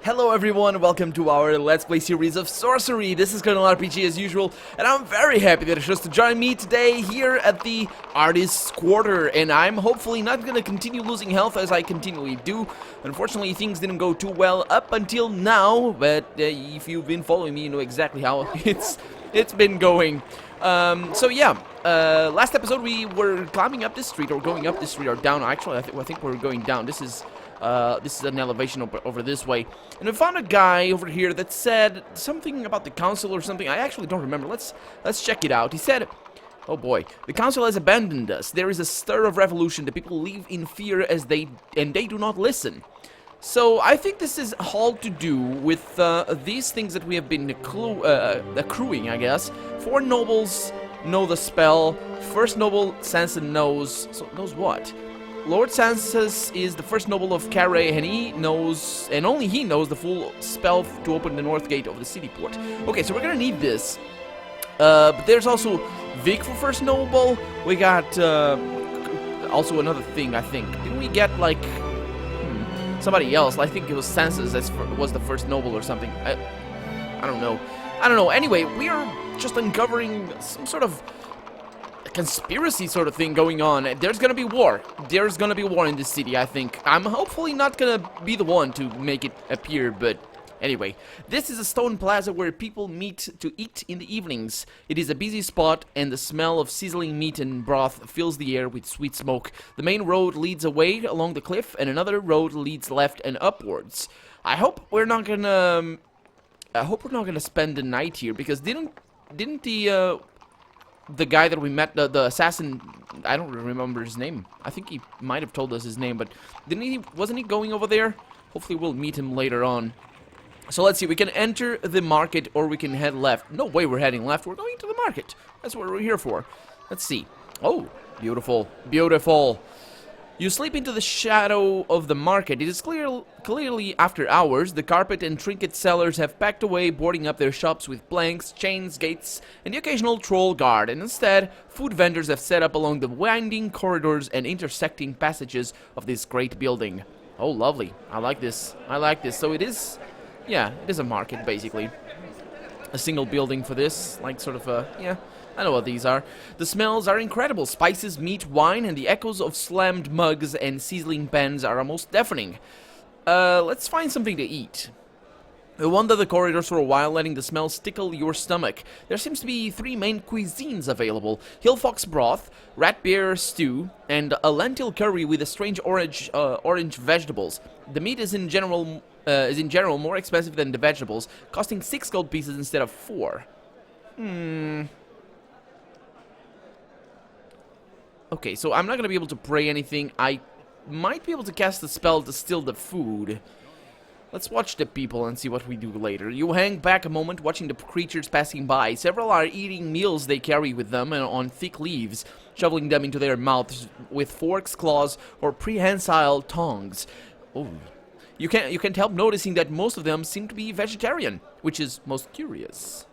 Hello everyone, welcome to our Let's Play series of Sorcery. This is Colonel RPG as usual, and I'm very happy that you chose to join me today here at the Artist's Quarter, and I'm hopefully not gonna continue losing health as I continually do. Unfortunately, things didn't go too well up until now, but if you've been following me, you know exactly how it's been going. Last episode we were climbing up this street, or going up this street, or down. Actually, I think we're going down. This is an elevation over this way. And we found a guy over here that said something about the council or something. I actually don't remember. Let's check it out. He said, oh boy, the council has abandoned us. There is a stir of revolution. The people live in fear they do not listen. So I think this is all to do with these things that we have been accruing, I guess. 4 nobles know the spell. First noble, Sansa knows. So knows what? Lord Sansa is the first noble of Carray, and he knows, and only he knows, the full spell to open the north gate of the city port. Okay, so we're gonna need this. But there's also Vic for first noble. We got also another thing, I think. Didn't we get like somebody else? I think it was Sansa's that was the first noble or something. I don't know. Anyway, we are just uncovering some sort of conspiracy sort of thing going on. There's gonna be war. There's gonna be war in this city, I think. I'm hopefully not gonna be the one to make it appear, but anyway. This is a stone plaza where people meet to eat in the evenings. It is a busy spot, and the smell of sizzling meat and broth fills the air with sweet smoke. The main road leads away along the cliff, and another road leads left and upwards. I hope we're not gonna spend the night here, because didn't the guy that we met, the assassin, I don't remember his name. I think he might have told us his name, but wasn't he going over there? Hopefully we'll meet him later on. So let's see, we can enter the market or we can head left. No way we're heading left, we're going to the market. That's what we're here for. Let's see. Oh, beautiful, beautiful. You slip into the shadow of the market. It is clearly after hours. The carpet and trinket sellers have packed away, boarding up their shops with planks, chains, gates, and the occasional troll guard. And instead, food vendors have set up along the winding corridors and intersecting passages of this great building. Oh, lovely. I like this. I like this. So it is, yeah, it is a market, basically. A single building for this, like sort of a, yeah. I know what these are. The smells are incredible. Spices, meat, wine, and the echoes of slammed mugs and sizzling pans are almost deafening. Let's find something to eat. We wander the corridors for a while, letting the smells tickle your stomach. There seems to be 3 main cuisines available: hill fox broth, rat bear stew, and a lentil curry with a strange orange vegetables. The meat is in general more expensive than the vegetables, costing 6 gold pieces instead of 4. Okay, so I'm not going to be able to pray anything. I might be able to cast a spell to steal the food. Let's watch the people and see what we do later. You hang back a moment, watching the creatures passing by. Several are eating meals they carry with them and on thick leaves, shoveling them into their mouths with forks, claws, or prehensile tongs. Oh, you can't help noticing that most of them seem to be vegetarian, which is most curious.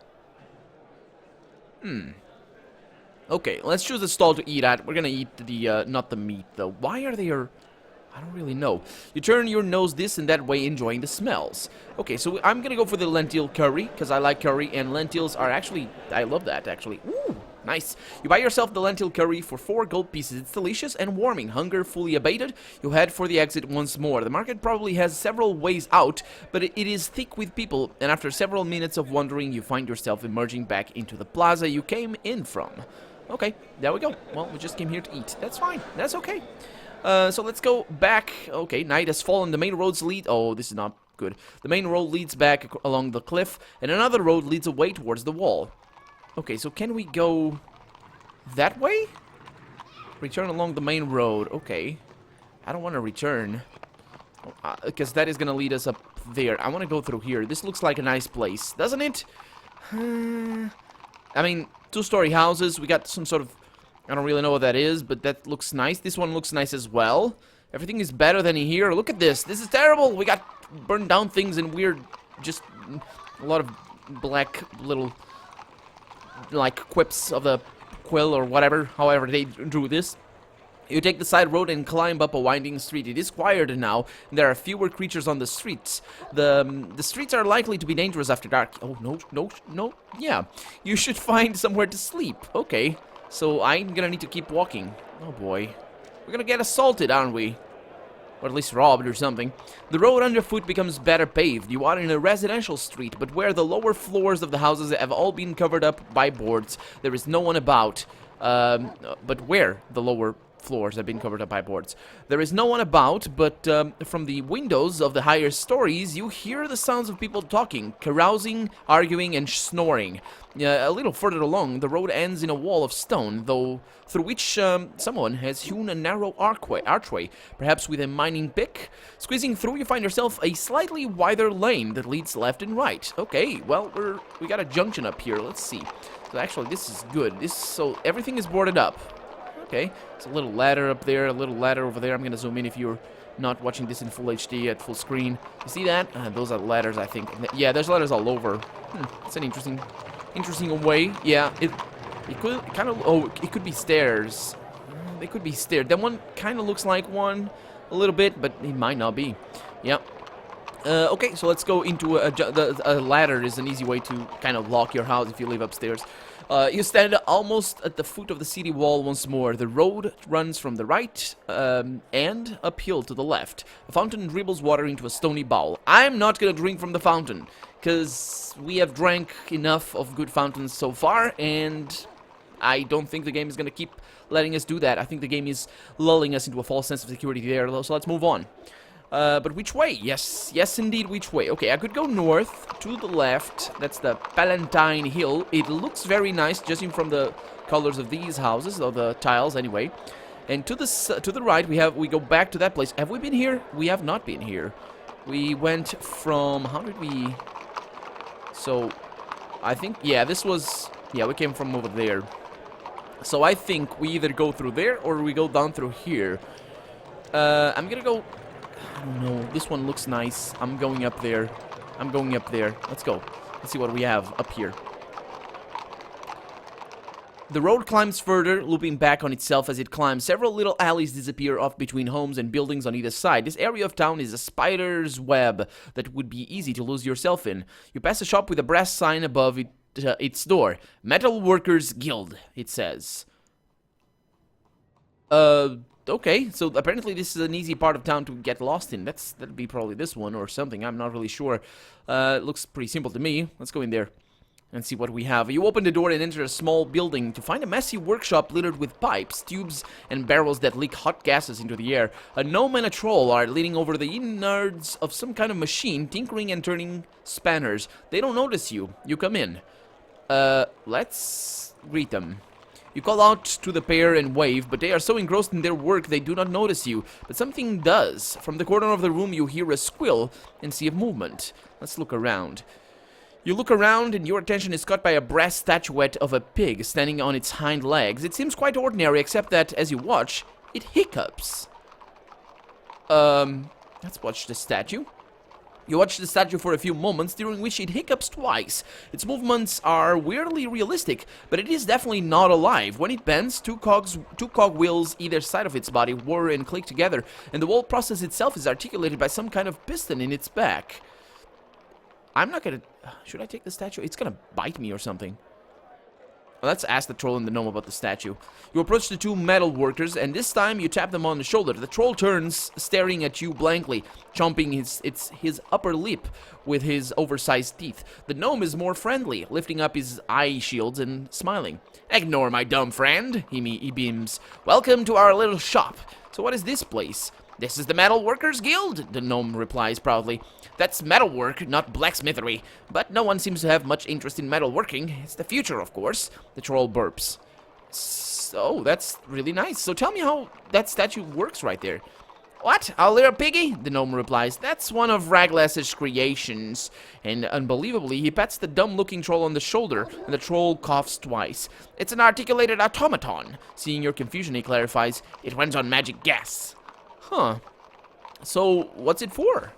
Okay, let's choose a stall to eat at. We're gonna eat the, not the meat, though. Why are they I don't really know. You turn your nose this and that way, enjoying the smells. Okay, so I'm gonna go for the lentil curry, because I like curry, and lentils are actually, I love that, actually. Ooh, nice. You buy yourself the lentil curry for 4 gold pieces. It's delicious and warming. Hunger fully abated, you head for the exit once more. The market probably has several ways out, but it is thick with people, and after several minutes of wandering, you find yourself emerging back into the plaza you came in from. Okay, there we go. Well, we just came here to eat. That's fine. That's okay. So let's go back. Okay, night has fallen. The main roads lead... Oh, this is not good. The main road leads back along the cliff, and another road leads away towards the wall. Okay, so can we go that way? Return along the main road. Okay. I don't want to return, because that is going to lead us up there. I want to go through here. This looks like a nice place, doesn't it? I mean, 2-story houses. We got some sort of... I don't really know what that is, but that looks nice. This one looks nice as well. Everything is better than here. Look at this. This is terrible. We got burned down things and weird... Just a lot of black little... like, quips of the quill or whatever. However they drew this. You take the side road and climb up a winding street. It is quieter now, and there are fewer creatures on the streets. The streets are likely to be dangerous after dark. Oh, no, no, no. Yeah, you should find somewhere to sleep. Okay, so I'm gonna need to keep walking. Oh, boy. We're gonna get assaulted, aren't we? Or at least robbed or something. The road underfoot becomes better paved. You are in a residential street, but where the lower floors of the houses have all been covered up by boards, there is no one about. But where the lower floors have been covered up by boards. There is no one about, but from the windows of the higher stories, you hear the sounds of people talking, carousing, arguing, and snoring. A little further along, the road ends in a wall of stone, though through which someone has hewn a narrow archway, perhaps with a mining pick. Squeezing through, you find yourself a slightly wider lane that leads left and right. Okay, well, we got a junction up here. Let's see. So actually, this is good. So everything is boarded up. Okay, it's a little ladder up there, a little ladder over there. I'm gonna zoom in if you're not watching this in full HD at full screen. You see that? Those are ladders, I think. Yeah, there's ladders all over. It's an interesting way. Yeah, it could kind of. Oh, it could be stairs. They could be stairs. That one kind of looks like one a little bit, but it might not be. Yeah. Okay, so let's go into a ladder. Is an easy way to kind of lock your house if you live upstairs. You stand almost at the foot of the city wall once more. The road runs from the right and uphill to the left. A fountain dribbles water into a stony bowl. I'm not gonna drink from the fountain, because we have drank enough of good fountains so far, and I don't think the game is gonna keep letting us do that. I think the game is lulling us into a false sense of security there, so let's move on. But which way? Yes, indeed, which way? Okay, I could go north, to the left. That's the Palatine Hill. It looks very nice, judging from the colors of these houses, or the tiles, anyway. And to the right, we go back to that place. Have we been here? We have not been here. We went from... How did we... So, I think... Yeah, this was... Yeah, we came from over there. So I think we either go through there, or we go down through here. I'm gonna go... I don't know. This one looks nice. I'm going up there. Let's go. Let's see what we have up here. The road climbs further, looping back on itself as it climbs. Several little alleys disappear off between homes and buildings on either side. This area of town is a spider's web that would be easy to lose yourself in. You pass a shop with a brass sign above its door. Metal Workers Guild, it says. Okay, so apparently this is an easy part of town to get lost in. That'd be probably this one or something. I'm not really sure. It looks pretty simple to me. Let's go in there and see what we have. You open the door and enter a small building to find a messy workshop littered with pipes, tubes, and barrels that leak hot gases into the air. A gnome and a troll are leaning over the innards of some kind of machine, tinkering and turning spanners. They don't notice you. You come in. Let's greet them. You call out to the pair and wave, but they are so engrossed in their work they do not notice you. But something does. From the corner of the room you hear a squill and see a movement. Let's look around. You look around and your attention is caught by a brass statuette of a pig standing on its hind legs. It seems quite ordinary, except that, as you watch, it hiccups. Let's watch the statue. You watch the statue for a few moments, during which it hiccups twice. Its movements are weirdly realistic, but it is definitely not alive. When it bends, two cog wheels either side of its body whir and click together, and the whole process itself is articulated by some kind of piston in its back. I'm not gonna... Should I take the statue? It's gonna bite me or something. Well, let's ask the troll and the gnome about the statue. You approach the two metal workers, and this time you tap them on the shoulder. The troll turns, staring at you blankly, chomping his upper lip with his oversized teeth. The gnome is more friendly, lifting up his eye shields and smiling. Ignore my dumb friend, he beams. Welcome to our little shop. So what is this place? This is the Metal Workers Guild, the gnome replies proudly. That's metalwork, not blacksmithery. But no one seems to have much interest in metalworking. It's the future, of course. The troll burps. So, that's really nice. So tell me how that statue works right there. What? A little piggy? The gnome replies. That's one of Raglass's creations. And unbelievably, he pats the dumb-looking troll on the shoulder, and the troll coughs twice. It's an articulated automaton. Seeing your confusion, he clarifies. It runs on magic gas. Huh. So, what's it for?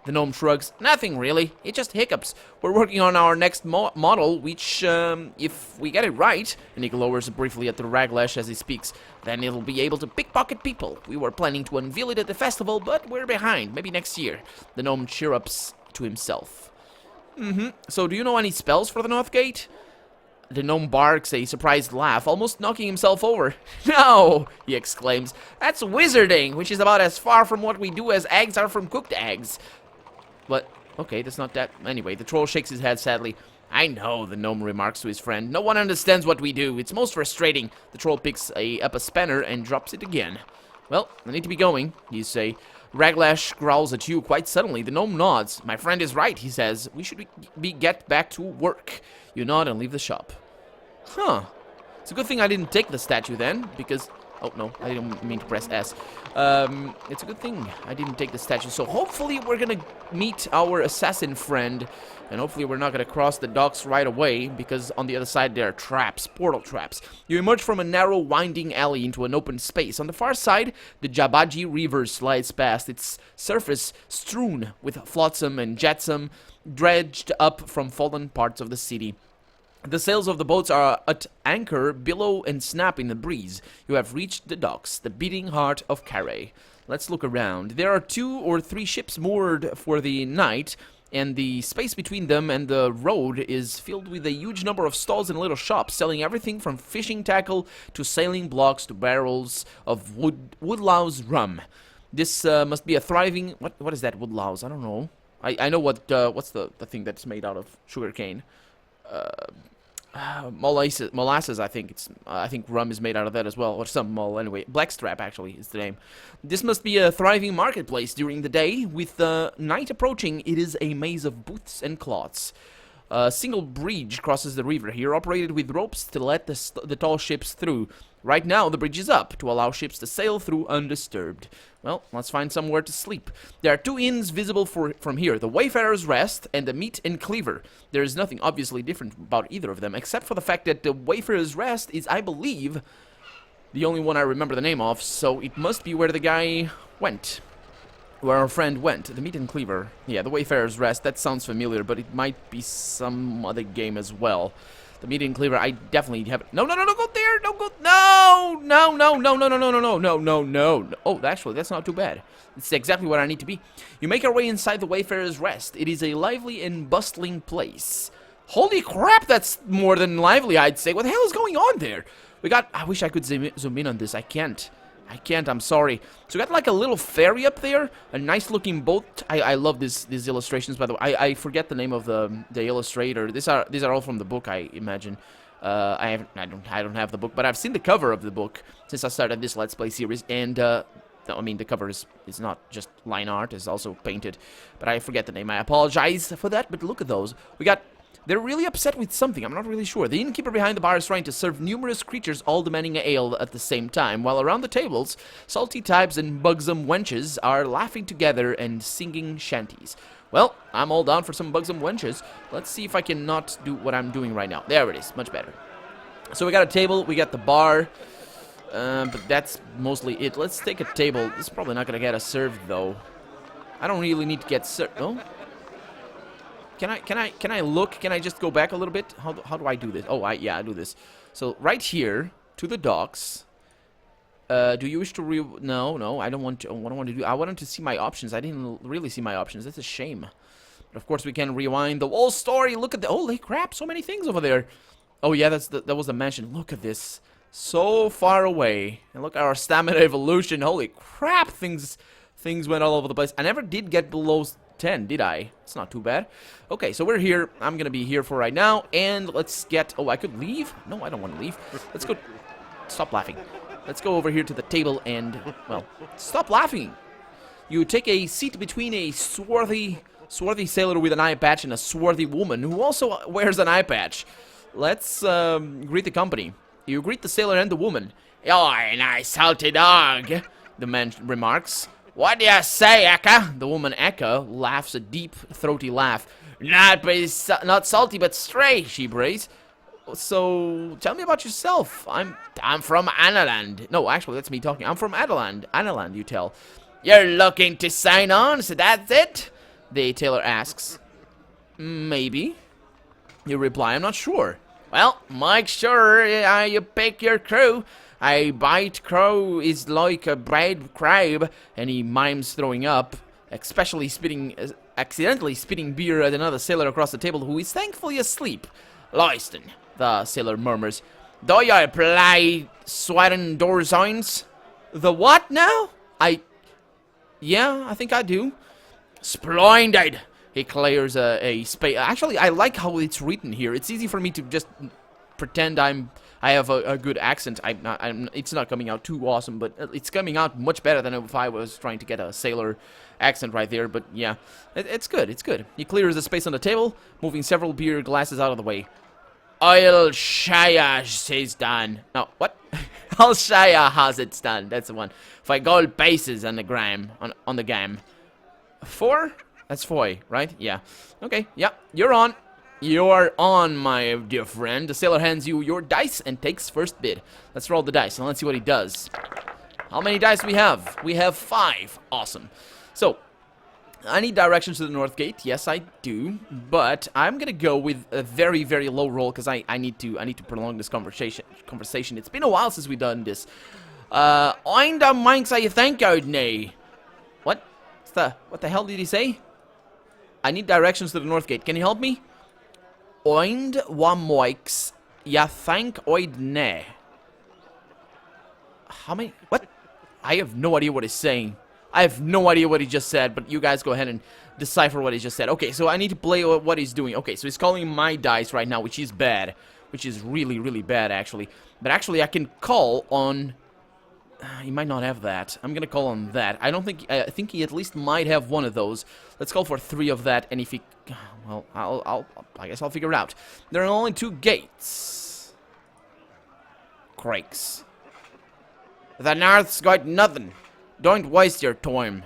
The gnome shrugs. Nothing really. It just hiccups. We're working on our next model, which, if we get it right, and he lowers briefly at the Raglash as he speaks, then it'll be able to pickpocket people. We were planning to unveil it at the festival, but we're behind. Maybe next year. The gnome chirrups to himself. So do you know any spells for the North Gate? The gnome barks a surprised laugh, almost knocking himself over. No, he exclaims. That's wizarding, which is about as far from what we do as eggs are from cooked eggs. But, okay, that's not that. Anyway, the troll shakes his head sadly. I know, the gnome remarks to his friend. No one understands what we do. It's most frustrating. The troll picks up a spanner and drops it again. Well, I need to be going, you say. Raglash growls at you quite suddenly. The gnome nods. My friend is right, he says. We should get back to work. You nod and leave the shop. Huh. It's a good thing I didn't take the statue then, because... Oh, no, I didn't mean to press S. It's a good thing I didn't take the statue. So hopefully we're gonna meet our assassin friend, and hopefully we're not gonna cross the docks right away, because on the other side there are traps, portal traps. You emerge from a narrow, winding alley into an open space. On the far side, the Jabaji River slides past, its surface strewn with flotsam and jetsam, dredged up from fallen parts of the city. The sails of the boats are at anchor, billow and snap in the breeze. You have reached the docks, the beating heart of Carré. Let's look around. There are 2 or 3 ships moored for the night, and the space between them and the road is filled with a huge number of stalls and little shops, selling everything from fishing tackle to sailing blocks to barrels of woodlouse rum. This must be a thriving... What is that, woodlouse? I don't know. I know what's the thing that's made out of sugarcane. Molasses, I think I think rum is made out of that as well, or some mull. Anyway, Blackstrap actually is the name. This must be a thriving marketplace during the day. With night approaching, it is a maze of booths and cloths. A single bridge crosses the river here, operated with ropes to let the tall ships through. Right now, the bridge is up to allow ships to sail through undisturbed. Well, let's find somewhere to sleep. There are 2 inns visible from here, the Wayfarer's Rest and the Meat and Cleaver. There is nothing obviously different about either of them, except for the fact that the Wayfarer's Rest is, I believe, the only one I remember the name of, so it must be where the guy went. Where our friend went. The Meat and Cleaver. Yeah, the Wayfarer's Rest, that sounds familiar, but it might be some other game as well. The Meat and Cleaver, I definitely have... No, don't go there! Don't go... No! Oh, actually, that's not too bad. It's exactly what I need to be. You make your way inside the Wayfarer's Rest. It is a lively and bustling place. Holy crap, that's more than lively, I'd say. What the hell is going on there? I wish I could zoom in on this. I can't, I'm sorry. So we got like a little ferry up there, a nice looking boat. I love these illustrations, by the way. I forget the name of the illustrator. These are all from the book, I imagine. I don't have the book, but I've seen the cover of the book since I started this Let's Play series, and I mean the cover is not just line art, it's also painted, but I forget the name. I apologize for that, but look at those. They're really upset with something, I'm not really sure. The innkeeper behind the bar is trying to serve numerous creatures, all demanding ale at the same time, while around the tables, salty types and buxom wenches are laughing together and singing shanties. Well, I'm all down for some buxom wenches. Let's see if I can not do what I'm doing right now. There it is, much better. So we got a table, we got the bar, but that's mostly it. Let's take a table. This is probably not gonna get us served, though. I don't really need to get served. Oh? Can I look? Can I just go back a little bit? How do I do this? Oh, yeah, I do this. So right here to the docks. Do you wish to No, I don't want to. What I want to do? I wanted to see my options. I didn't really see my options. That's a shame. But of course we can rewind the whole story. Look at the holy crap! So many things over there. Oh yeah, that was the mansion. Look at this. So far away. And look at our stamina evolution. Holy crap! Things went all over the place. I never did get below 10, did I? It's not too bad. Okay, so we're here. I'm gonna be here for right now, and let's get... Oh, I could leave? No, I don't want to leave. Let's go... Stop laughing. Let's go over here to the table and... Well, stop laughing. You take a seat between a swarthy sailor with an eye patch and a swarthy woman who also wears an eye patch. Let's greet the company. You greet the sailor and the woman. "You're a nice salty dog," the man remarks. "What do you say, Eka?" The woman, Eka, laughs a deep, throaty laugh. Not salty, but stray," she brays. "So, tell me about yourself." I'm from Analand." No, actually, that's me talking. "I'm from Adaland." "Analand, you tell." "You're looking to sign on, so that's it?" The tailor asks. Maybe. You reply, I'm not sure. Well, make sure you pick your crew. A bite crow is like a bread crab, and he mimes throwing up, especially accidentally spitting beer at another sailor across the table who is thankfully asleep. Listen, the sailor murmurs. Do you play sweating door signs? The what now? Yeah, I think I do. Splendid! He clears a space. Actually, I like how it's written here. It's easy for me to just pretend I have a good accent. It's not coming out too awesome, but it's coming out much better than if I was trying to get a sailor accent right there. But yeah, it's good. It's good. He clears the space on the table, moving several beer glasses out of the way. I'll shaya, says Dan. No, what? I'll shaya has it done. That's the one. 5 gold bases on the gram. On the game. 4? That's 4, right? Yeah. Okay, yeah, you're on. You're on, my dear friend. The sailor hands you your dice and takes first bid. Let's roll the dice and let's see what he does. How many dice we have? We have 5. Awesome. So, I need directions to the north gate. Yes, I do. But I'm gonna go with a very, very low roll because I need to prolong this conversation. It's been a while since we've done this. Oinda minks I thank you, nay. What the hell did he say? I need directions to the north gate. Can you help me? Oind wa moix ya thank oid ne. How many? What? I have no idea what he's saying. I have no idea what he just said, but you guys go ahead and decipher what he just said. Okay, so I need to play what he's doing. Okay, so he's calling my dice right now, which is bad. Which is really, really bad, actually. But actually, I can call on... he might not have that. I'm gonna call on that. I think he at least might have one of those. Let's call for 3 of that, and if he... well, I guess I'll figure it out. There are only 2 gates. Craigs. The north's got nothing. Don't waste your time.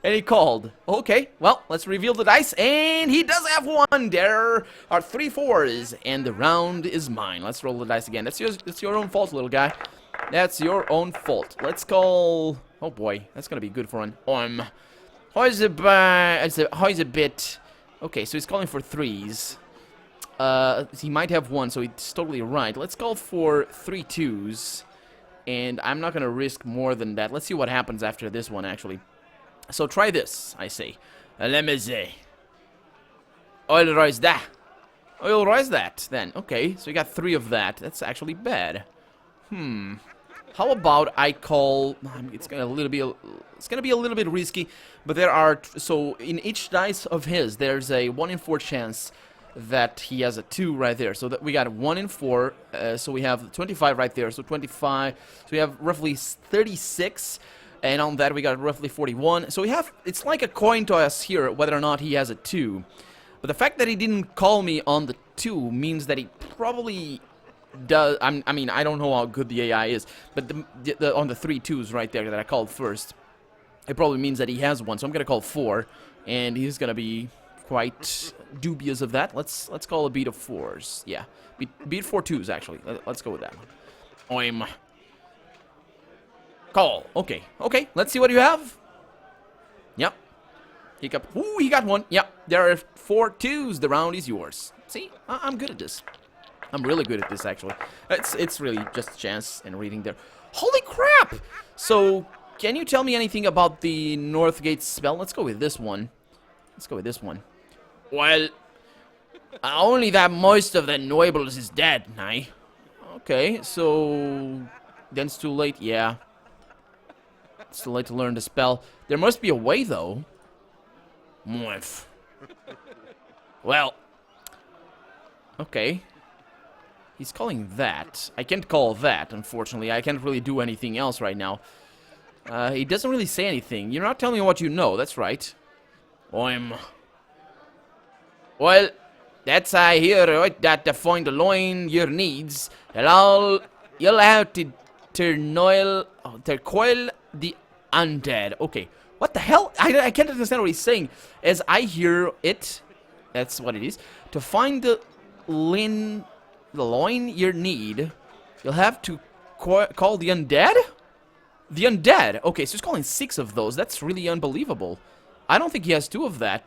And he called. Okay, well, let's reveal the dice. And he does have 1. There are 3 4s. And the round is mine. Let's roll the dice again. That's your own fault, little guy. That's your own fault. Let's call... oh, boy. That's going to be good for an... how's a bit... okay, so he's calling for 3s. He might have 1, so he's totally right. Let's call for 3 2s. And I'm not going to risk more than that. Let's see what happens after this one, actually. So try this, I say. Let me see. I'll rise that. I'll rise that, then. Okay, so you got 3 of that. That's actually bad. How about I call... it's gonna be a little bit risky, but there are... so in each dice of his, there's a 1 in 4 chance that he has a 2 right there. So that we got 1 in 4, so we have 25 right there. So 25, so we have roughly 36, and on that we got roughly 41. So we have, it's like a coin toss here, whether or not he has a 2. But the fact that he didn't call me on the 2 means that he probably does. I mean, I don't know how good the AI is, but on the 3 2s right there that I called first, it probably means that he has 1. So I'm gonna call 4, and he's gonna be quite dubious of that. Let's call a beat of 4s. Yeah, beat 4 2s actually. Let's go with that one. Call. Okay. Let's see what you have. Yep. Hiccup. Ooh, he got 1. Yep. There are 4 2s. The round is yours. See, I'm good at this. I'm really good at this actually. It's really just chance and reading there. Holy crap! So, can you tell me anything about the North Gate spell? Let's go with this one. Well, only that most of the nobles is dead, nay. Okay, so then it's too late. Yeah, it's too late to learn the spell. There must be a way, though. Well, okay. He's calling that. I can't call that, unfortunately. I can't really do anything else right now. He doesn't really say anything. You're not telling me what you know. That's right. Well, that's I hear right, that to find the line your needs, you'll have to coil the undead. Okay, what the hell? I can't understand what he's saying. As I hear it, that's what it is. To find the line you need, you'll have to call the undead. The undead. Okay, so he's calling 6 of those. That's really unbelievable. I don't think he has 2 of that.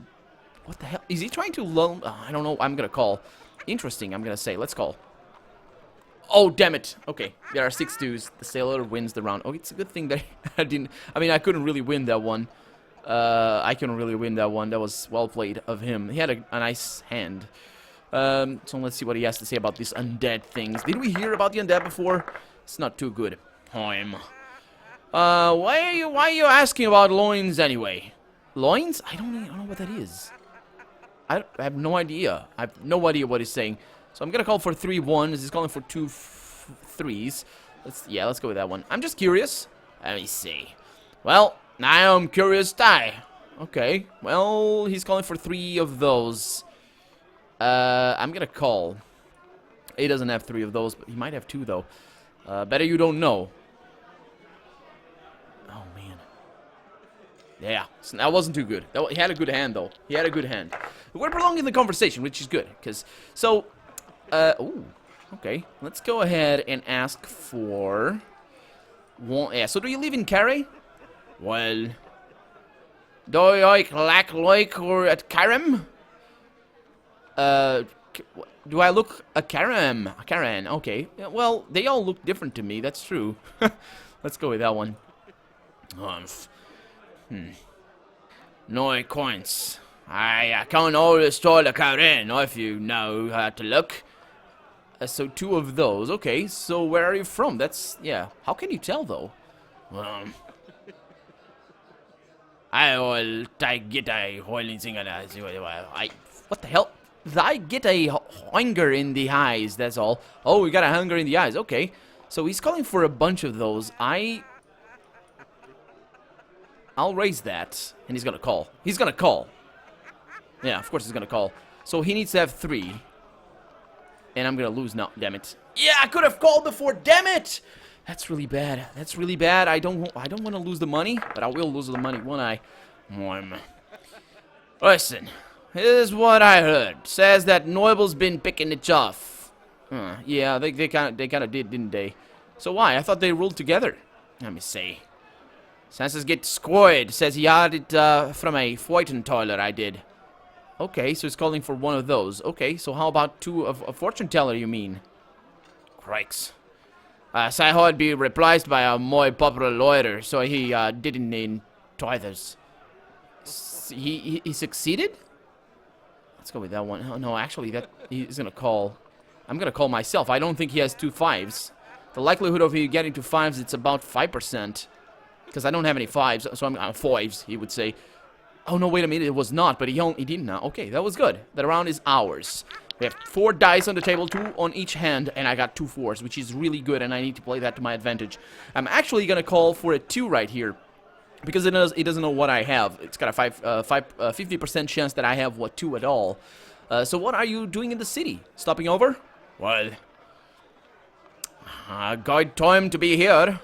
What the hell? Is he trying to loan? I don't know. I'm gonna call. Interesting, I'm gonna say. Let's call. Oh, damn it. Okay, there are 6 2s. The sailor wins the round. Oh, it's a good thing that I didn't... I mean, I couldn't really win that one. I couldn't really win that one. That was well played of him. He had a nice hand. So let's see what he has to say about these undead things. Did we hear about the undead before? It's not too good. Why are you asking about loins anyway? Loins? I don't know what that is. I have no idea. I have no idea what he's saying. So I'm gonna call for 3 1s. He's calling for 2 3s. Let's go with that one. I'm just curious. Let me see. Well, now I'm curious. Die. Okay. Well, he's calling for 3 of those. I'm gonna call. He doesn't have 3 of those, but he might have 2 though. Better you don't know. Oh man. Yeah, so that wasn't too good. He had a good hand though. He had a good hand. We're prolonging the conversation, which is good, because so. Ooh. Okay. Let's go ahead and ask for 1. Yeah. So do you live in Carey? Well. Do I like or at Karam? Do I look a Karam? Karen, okay. Yeah, well, they all look different to me, that's true. Let's go with that one. No coins. I can't always tell the Karen if you know how to look. So 2 of those, okay. So where are you from? That's, yeah. How can you tell, though? I will get a hoiling thing and what the hell? I get a hunger in the eyes, that's all. Oh, we got a hunger in the eyes, okay. So he's calling for a bunch of those. I'll raise that, and he's gonna call. He's gonna call. Yeah, of course he's gonna call. So he needs to have 3. And I'm gonna lose now, damn it. Yeah, I could have called before, damn it! That's really bad. That's really bad. I don't want to lose the money, but I will lose the money, won't I? Listen, here's what I heard. Says that Noible's been picking it off. Yeah, they kind of did, didn't they? So why? I thought they ruled together. Let me see. Sansa's get squared. Says he had it from a fortune teller. I did. Okay, so he's calling for 1 of those. Okay, so how about 2 of a fortune teller? You mean? Crikes. Saiho'd be replaced by a more popular lawyer, so he didn't need tithers. He succeeded? Let's go with that one. Oh, no, actually, that he's gonna call. I'm gonna call myself. I don't think he has 2 5s. The likelihood of he getting to 5s, it's about 5%. Because I don't have any 5s, so I'm 5s, he would say. Oh, no, wait a minute, it was not, but he didn't now. Okay, that was good. That round is ours. We have 4 dice on the table, 2 on each hand, and I got 2 4s, which is really good, and I need to play that to my advantage. I'm actually gonna call for a 2 right here, because it doesn't know what I have. It's got a 50% chance that I have 2 at all. So what are you doing in the city? Stopping over? Well, good time to be here.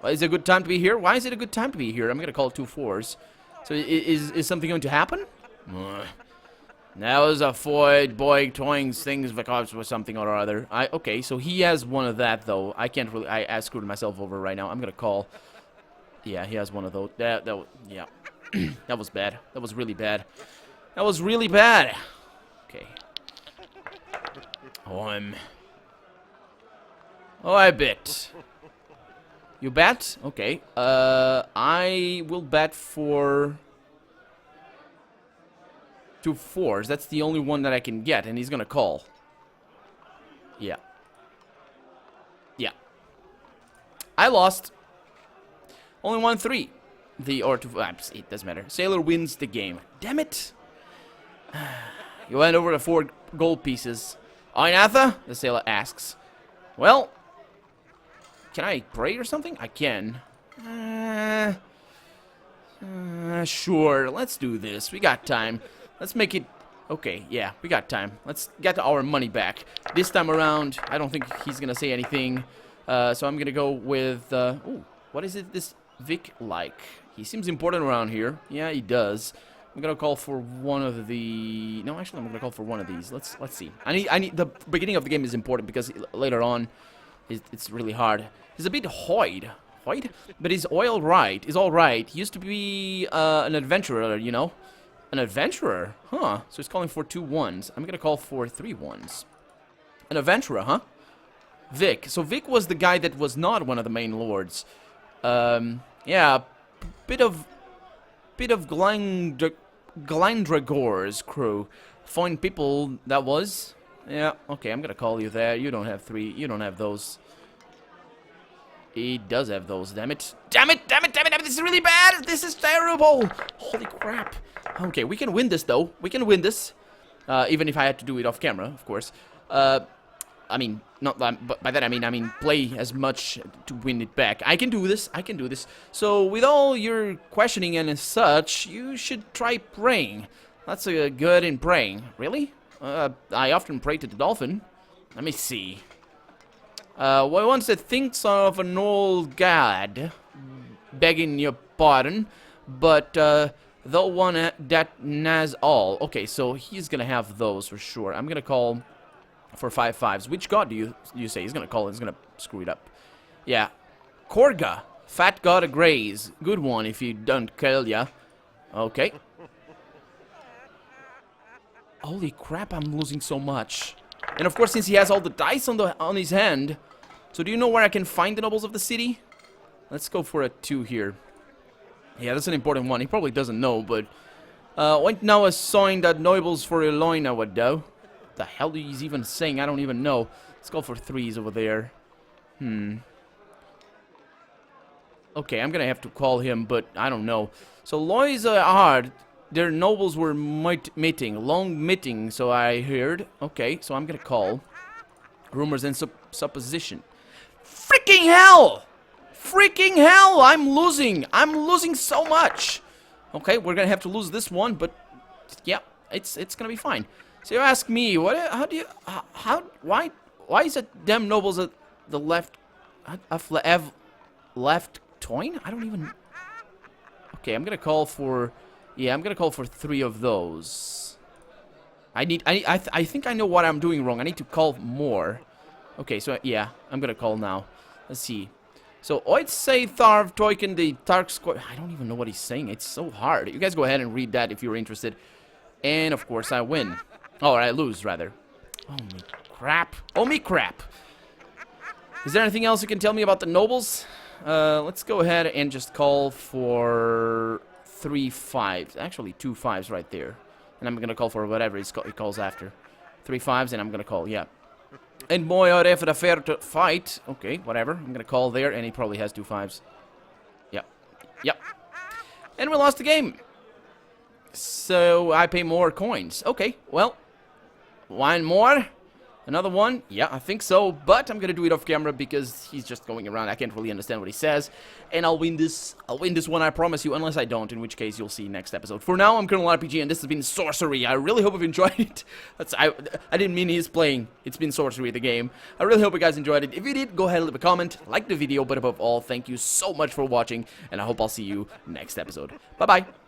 Is it a good time to be here? Why is it a good time to be here? I'm gonna call 2 4s. So is something going to happen? That was a Floyd boy toying things because with something or other. Okay, so he has 1 of that though. I can't really. I screwed myself over right now. I'm gonna call. Yeah, he has 1 of those. Yeah, that was bad. That was really bad. That was really bad. Okay. Oh, I bet. You bet? Okay. I will bet for 2 4s. That's the only one that I can get, and he's gonna call. Yeah. Yeah. I lost. Only 1 3. Or 2. It doesn't matter. Sailor wins the game. Damn it! You went over the 4 gold pieces. Oinatha? The sailor asks. Well. Can I pray or something? I can. Sure, let's do this. We got time. Let's make it... Okay, yeah, we got time. Let's get our money back. This time around, I don't think he's gonna say anything. So I'm gonna go with... ooh, what is it this Vic like? He seems important around here. Yeah, he does. I'm gonna call for 1 of the... No, actually, I'm gonna call for 1 of these. Let's see. I need... The beginning of the game is important because later on, it's really hard. He's a bit hoid. White? But he's all right. He's all right. He used to be an adventurer, you know? An adventurer? Huh. So he's calling for 2 1s. I'm gonna call for 3 1s. An adventurer, huh? Vic. So Vic was the guy that was not one of the main lords. Yeah, bit of Glandragor's crew. Fine people that was. Yeah, okay, I'm gonna call you there. You don't have 3. You don't have those. He does have those, damn it. Damn it, damn it, damn it, damn it. This is really bad. This is terrible. Holy crap. Okay, we can win this, though. We can win this. Even if I had to do it off camera, of course. I mean, not but by that I mean play as much to win it back. I can do this. I can do this. So with all your questioning and such, you should try praying. That's good in praying. Really? I often pray to the dolphin. Let me see. One that thinks of an old god, begging your pardon, but the one that has all. Okay, so he's gonna have those for sure. I'm gonna call for 5 5s. Which god do you say he's gonna call? He's gonna screw it up. Yeah, Korga, fat god of graze. Good one if you don't kill ya. Okay. Holy crap! I'm losing so much. And of course, since he has all the dice on his hand, so do you know where I can find the nobles of the city? Let's go for a 2 here. Yeah, that's an important one. He probably doesn't know, but right now assigned that nobles for Eloina would do. The hell he's even saying? I don't even know. Let's go for 3s over there. Okay, I'm gonna have to call him, but I don't know. So Lois are. Their nobles were meeting, long meeting, so I heard. Okay, so I'm gonna call. Rumors and supposition. Freaking hell! Freaking hell! I'm losing so much. Okay, we're gonna have to lose this one, but yeah, it's gonna be fine. So you ask me, why is it them nobles at the left, left toin? I don't even. Okay, I'm gonna call for. Yeah, I'm gonna call for 3 of those. I think I know what I'm doing wrong. I need to call more. Okay, so yeah, I'm gonna call now. Let's see. So I'd say Tharv Toiken the Tark Squad. I don't even know what he's saying. It's so hard. You guys go ahead and read that if you're interested. And of course I win. Oh, I lose rather. Oh me crap. Oh me crap. Is there anything else you can tell me about the nobles? Let's go ahead and just call for 3 5s. Actually, 2 5s right there. And I'm gonna call for whatever he calls after. 3 5s, and I'm gonna call, yeah. And boy, are they for the fair to fight. Okay, whatever. I'm gonna call there, and he probably has 2 5s. Yep. Yep. And we lost the game. So I pay more coins. Okay, well. 1 more. Another one? Yeah, I think so, but I'm gonna do it off camera because he's just going around. I can't really understand what he says, and I'll win this one, I promise you, unless I don't, in which case you'll see next episode. For now, I'm Colonel RPG, and this has been Sorcery. I really hope you've enjoyed it. I didn't mean he's playing. It's been Sorcery, the game. I really hope you guys enjoyed it. If you did, go ahead and leave a comment, like the video, but above all, thank you so much for watching, and I hope I'll see you next episode. Bye-bye.